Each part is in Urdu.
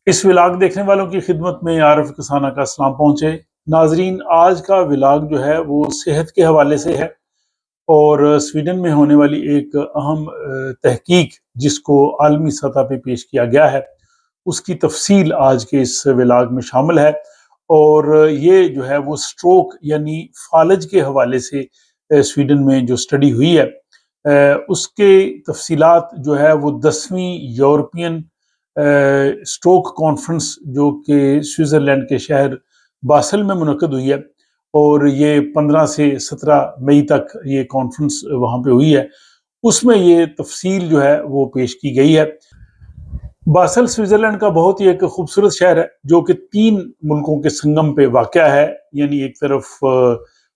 اس ولاگ دیکھنے والوں کی خدمت میں عارف کسانہ کا سلام پہنچے۔ ناظرین، آج کا ولاگ جو ہے وہ صحت کے حوالے سے ہے، اور سویڈن میں ہونے والی ایک اہم تحقیق جس کو عالمی سطح پہ پیش کیا گیا ہے، اس کی تفصیل آج کے اس ولاگ میں شامل ہے۔ اور یہ جو ہے وہ سٹروک یعنی فالج کے حوالے سے سویڈن میں جو سٹڈی ہوئی ہے، اس کے تفصیلات جو ہے وہ 10ویں یورپین سٹروک کانفرنس جو کہ سوئٹزرلینڈ کے شہر باسل میں منعقد ہوئی ہے، اور یہ 15 سے 17 مئی تک یہ کانفرنس وہاں پہ ہوئی ہے، اس میں یہ تفصیل جو ہے وہ پیش کی گئی ہے۔ باسل سوئٹزرلینڈ کا بہت ہی ایک خوبصورت شہر ہے جو کہ 3 ملکوں کے سنگم پہ واقع ہے، یعنی ایک طرف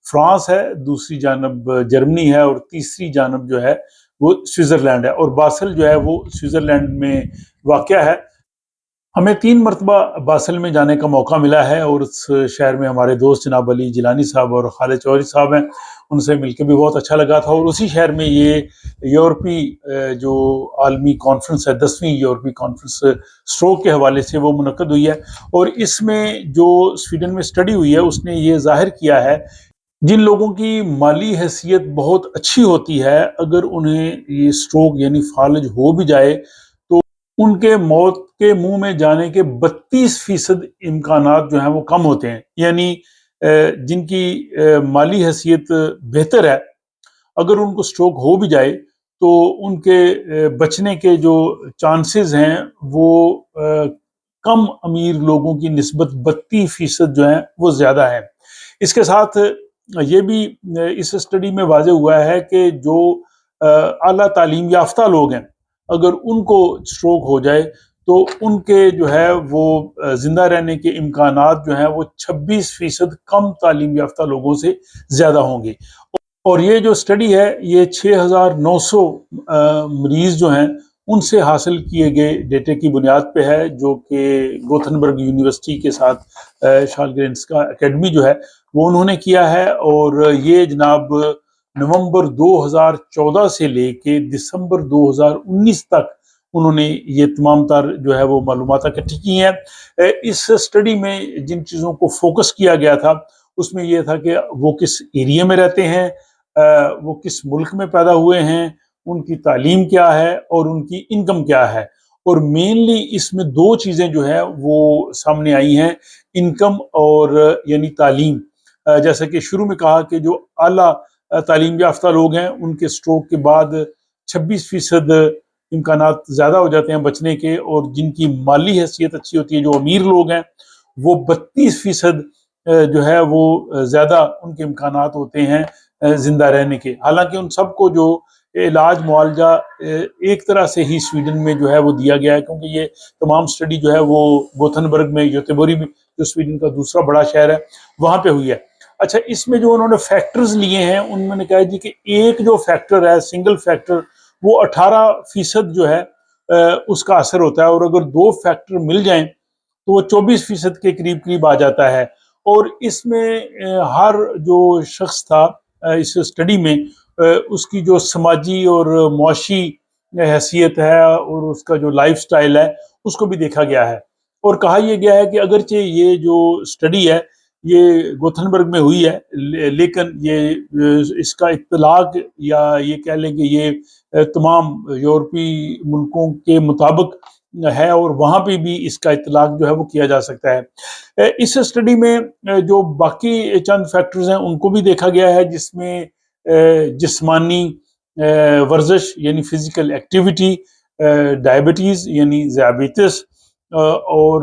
فرانس ہے، دوسری جانب جرمنی ہے، اور تیسری جانب جو ہے وہ سوئٹزرلینڈ ہے، اور باسل جو ہے وہ سوئٹزرلینڈ میں واقع ہے۔ ہمیں 3 مرتبہ باسل میں جانے کا موقع ملا ہے، اور اس شہر میں ہمارے دوست جناب علی جیلانی صاحب اور خالد چوہدری صاحب ہیں، ان سے مل کے بھی بہت اچھا لگا تھا۔ اور اسی شہر میں یہ یورپی جو عالمی کانفرنس ہے، 10ویں یورپی کانفرنس سٹروک کے حوالے سے، وہ منعقد ہوئی ہے۔ اور اس میں جو سویڈن میں سٹڈی ہوئی ہے، اس نے یہ ظاہر کیا ہے جن لوگوں کی مالی حیثیت بہت اچھی ہوتی ہے، اگر انہیں یہ سٹروک یعنی فالج ہو بھی جائے تو ان کے موت کے منہ میں جانے کے 32% امکانات جو ہیں وہ کم ہوتے ہیں۔ یعنی جن کی مالی حیثیت بہتر ہے، اگر ان کو سٹروک ہو بھی جائے تو ان کے بچنے کے جو چانسز ہیں وہ کم امیر لوگوں کی نسبت 32% جو ہیں وہ زیادہ ہیں۔ اس کے ساتھ یہ بھی اس اسٹڈی میں واضح ہوا ہے کہ جو اعلیٰ تعلیم یافتہ لوگ ہیں، اگر ان کو سٹروک ہو جائے تو ان کے جو ہے وہ زندہ رہنے کے امکانات جو ہیں وہ 26% کم تعلیم یافتہ لوگوں سے زیادہ ہوں گے۔ اور یہ جو سٹڈی ہے یہ 6900 مریض جو ہیں ان سے حاصل کیے گئے ڈیٹے کی بنیاد پہ ہے، جو کہ گوتھنبرگ یونیورسٹی کے ساتھ شالگرینس کا اکیڈمی جو ہے وہ انہوں نے کیا ہے۔ اور یہ جناب نومبر 2014 سے لے کے دسمبر 2019 تک انہوں نے یہ تمام تر جو ہے وہ معلومات اکٹھی کی ہیں۔ اس سٹڈی میں جن چیزوں کو فوکس کیا گیا تھا اس میں یہ تھا کہ وہ کس ایریا میں رہتے ہیں، وہ کس ملک میں پیدا ہوئے ہیں، ان کی تعلیم کیا ہے اور ان کی انکم کیا ہے۔ اور مینلی اس میں 2 چیزیں جو ہے وہ سامنے آئی ہیں، انکم اور یعنی تعلیم۔ جیسا کہ شروع میں کہا کہ جو اعلیٰ تعلیم یافتہ لوگ ہیں ان کے سٹروک کے بعد 26% امکانات زیادہ ہو جاتے ہیں بچنے کے، اور جن کی مالی حیثیت اچھی ہوتی ہے، جو امیر لوگ ہیں، وہ 32% جو ہے وہ زیادہ ان کے امکانات ہوتے ہیں زندہ رہنے کے۔ حالانکہ ان سب کو جو علاج معالجہ ایک طرح سے ہی سویڈن میں جو ہے وہ دیا گیا ہے، کیونکہ یہ تمام سٹڈی جو ہے وہ گوتھنبرگ میں، یوتیبوری میں، جو سویڈن کا دوسرا بڑا شہر ہے، وہاں پہ ہوئی ہے۔ اچھا، اس میں جو انہوں نے فیکٹرز لیے ہیں ان میں نے کہا جی کہ ایک جو فیکٹر ہے، سنگل فیکٹر، وہ 18% جو ہے اس کا اثر ہوتا ہے، اور اگر 2 فیکٹر مل جائیں تو وہ 24% کے قریب آ جاتا ہے۔ اور اس میں ہر جو شخص تھا اس سٹڈی میں، اس کی جو سماجی اور معاشی حیثیت ہے اور اس کا جو لائف سٹائل ہے اس کو بھی دیکھا گیا ہے۔ اور کہا یہ گیا ہے کہ اگرچہ یہ جو سٹڈی ہے یہ گوتھنبرگ میں ہوئی ہے، لیکن یہ اس کا اطلاق یا یہ کہہ لیں کہ یہ تمام یورپی ملکوں کے مطابق ہے، اور وہاں پہ بھی اس کا اطلاق جو ہے وہ کیا جا سکتا ہے۔ اس سٹڈی میں جو باقی چند فیکٹرز ہیں ان کو بھی دیکھا گیا ہے، جس میں جسمانی ورزش یعنی فزیکل ایکٹیویٹی، ڈائبٹیز یعنی ذیابیطس، اور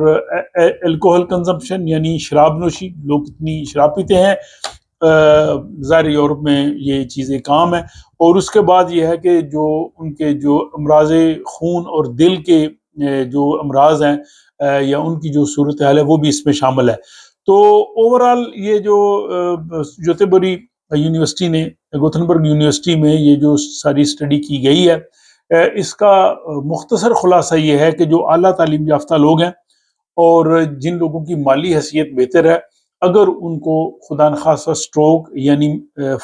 الکوہل کنزمپشن یعنی شراب نوشی، لوگ کتنی شراب پیتے ہیں، ظاہر یورپ میں یہ چیزیں عام ہیں۔ اور اس کے بعد یہ ہے کہ جو ان کے جو امراض خون اور دل کے جو امراض ہیں یا ان کی جو صورتحال ہے وہ بھی اس میں شامل ہے۔ تو اوورال یہ جو یوتیبوری یونیورسٹی نے، گوتھنبرگ یونیورسٹی میں یہ جو ساری سٹڈی کی گئی ہے، اس کا مختصر خلاصہ یہ ہے کہ جو اعلیٰ تعلیم یافتہ لوگ ہیں اور جن لوگوں کی مالی حیثیت بہتر ہے، اگر ان کو خدا نخواستہ سٹروک یعنی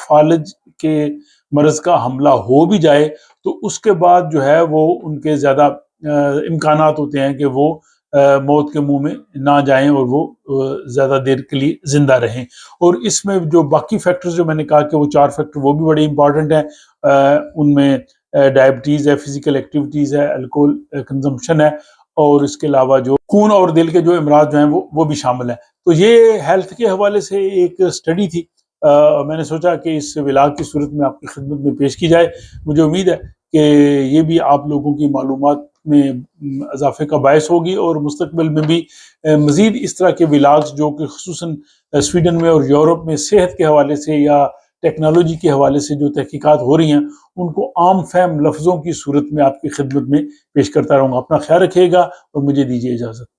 فالج کے مرض کا حملہ ہو بھی جائے تو اس کے بعد جو ہے وہ ان کے زیادہ امکانات ہوتے ہیں کہ وہ موت کے منہ میں نہ جائیں اور وہ زیادہ دیر کے لیے زندہ رہیں۔ اور اس میں جو باقی فیکٹرز جو میں نے کہا کہ وہ 4 فیکٹر وہ بھی بڑے امپورٹنٹ ہیں، ان میں ڈائبٹیز ہے، فزیکل ایکٹیویٹیز ہے، الکوہل کنزمپشن ہے، اور اس کے علاوہ جو خون اور دل کے جو امراض جو ہیں وہ بھی شامل ہیں۔ تو یہ ہیلتھ کے حوالے سے ایک اسٹڈی تھی، میں نے سوچا کہ اس ولاگ کی صورت میں آپ کی خدمت میں پیش کی جائے۔ مجھے امید ہے کہ یہ بھی آپ لوگوں کی معلومات میں اضافے کا باعث ہوگی، اور مستقبل میں بھی مزید اس طرح کے ولاگز جو کہ خصوصاً سویڈن میں اور یورپ میں صحت کے حوالے سے یا ٹیکنالوجی کے حوالے سے جو تحقیقات ہو رہی ہیں ان کو عام فہم لفظوں کی صورت میں آپ کی خدمت میں پیش کرتا رہوں گا۔ اپنا خیال رکھیے گا اور مجھے دیجیے اجازت۔